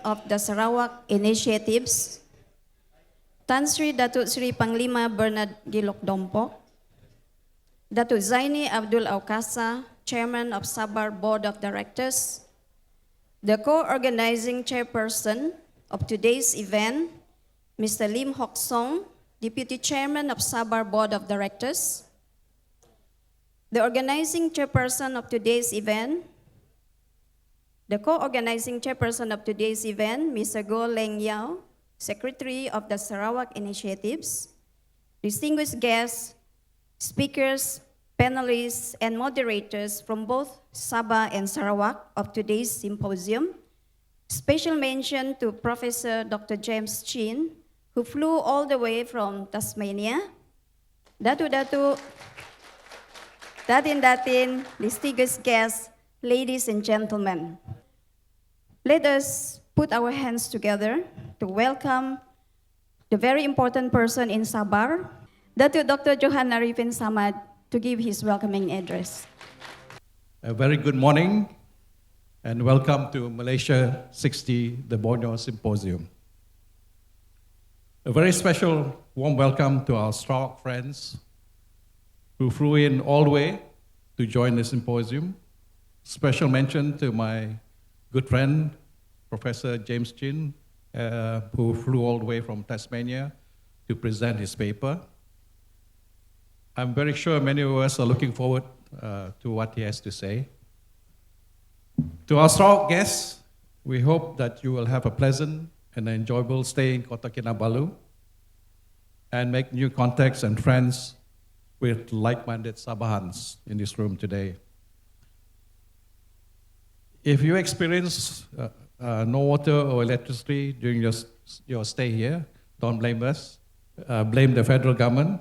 of the Sarawak initiatives, Tan Sri Datuk Sri Panglima Bernard Gilok Dompok, Datuk Zaini Abdul Aukasa, Chairman of SABAR Board of Directors, the co-organizing chairperson of today's event, Mr. Lim Hock Song, Deputy Chairman of SABAR Board of Directors, the organizing chairperson of today's event, the co-organizing chairperson of today's event, Mr. Goh Leng Yao, Secretary of the Sarawak Initiatives, distinguished guests, speakers, panelists, and moderators from both Sabah and Sarawak of today's symposium. Special mention to Professor Dr. James Chin, who flew all the way from Tasmania. Datuk, Datin, distinguished guests, ladies and gentlemen. Let us put our hands together to welcome the very important person in SABAR, Datuk Dr. Johan Arriffin Samad, to give his welcoming address. A very good morning and welcome to Malaysia 60, the Borneo Symposium. A very special warm welcome to our Sarawak friends who flew in all the way to join the symposium. Special mention to my good friend, Professor James Chin, who flew all the way from Tasmania to present his paper. I'm very sure many of us are looking forward to what he has to say. To our Sarawak guests, we hope that you will have a pleasant and enjoyable stay in Kota Kinabalu and make new contacts and friends with like-minded Sabahans in this room today. If you experience no water or electricity during your stay here, don't blame us. Blame the federal government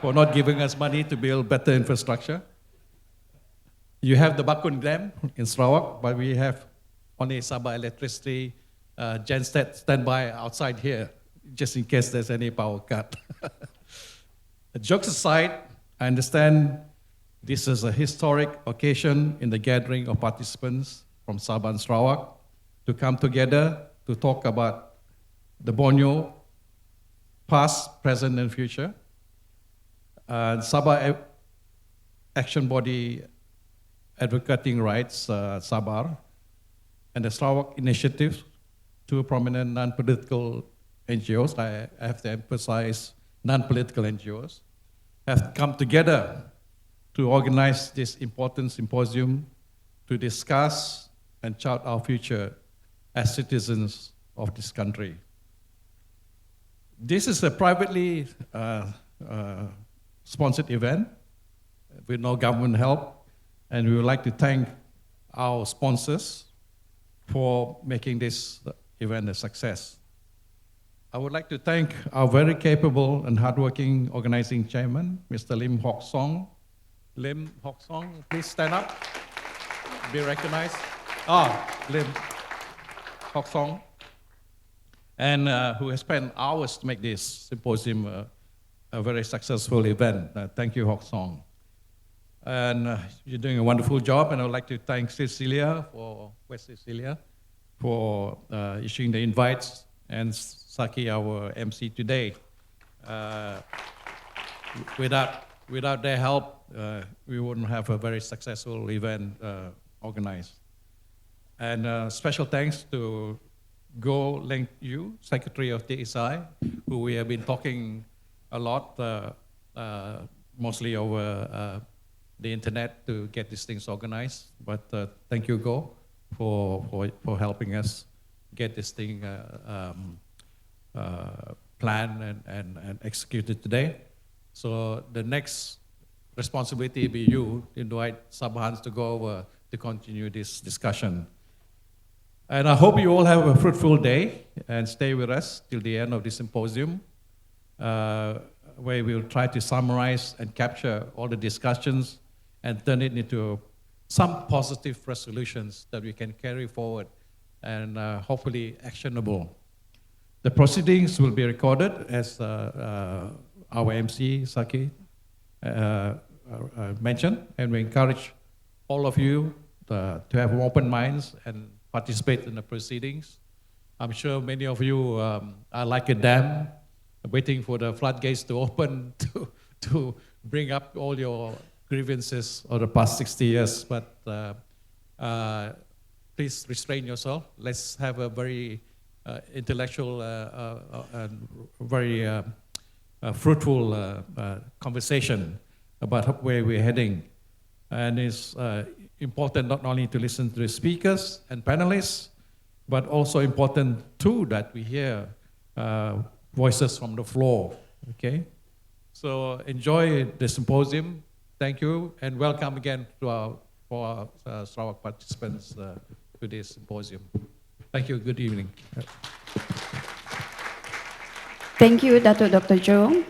for not giving us money to build better infrastructure. You have the Bakun Dam in Sarawak, but we have only Sabah electricity genset standby outside here, just in case there's any power cut. Jokes aside, I understand this is a historic occasion in the gathering of participants from Sabah and Sarawak to come together to talk about the Borneo, past, present, and future. Sabah Action Body Advocating Rights, SABAR, and the Sarawak Initiative, two prominent non-political NGOs, I have to emphasize non-political NGOs, have come together to organize this important symposium to discuss and chart our future as citizens of this country. This is a privately sponsored event with no government help, and we would like to thank our sponsors for making this event a success. I would like to thank our very capable and hardworking organizing chairman, Mr. Lim Hock Song. Lim Hock Song, please stand up, be recognized. Lim Hock Song, and who has spent hours to make this symposium a very successful event. Thank you, Hock Song. And you're doing a wonderful job, and I would like to thank Cecilia, for issuing the invites, and Saki, our MC today. Without their help, we wouldn't have a very successful event organized. And special thanks to Goh Leng Yu, Secretary of DSI, who we have been talking a lot, mostly over the internet to get these things organized. But thank you, Goh, for helping us get this thing planned and executed today. So the next responsibility will be you to invite Sabahans to go over to continue this discussion. And I hope you all have a fruitful day and stay with us till the end of the symposium, where we'll try to summarize and capture all the discussions and turn it into some positive resolutions that we can carry forward and hopefully actionable. The proceedings will be recorded, as our MC, Saki, mentioned, and we encourage all of you to have open minds and participate in the proceedings. I'm sure many of you are like a dam, waiting for the floodgates to open to bring up all your grievances of the past 60 years. But please restrain yourself. Let's have a very intellectual and very fruitful conversation about where we're heading. And it's important not only to listen to the speakers and panelists, but also important too that we hear voices from the floor, okay? So enjoy the symposium. Thank you, and welcome again to our Sarawak participants to this symposium. Thank you, good evening. Thank you, Dr. Johan.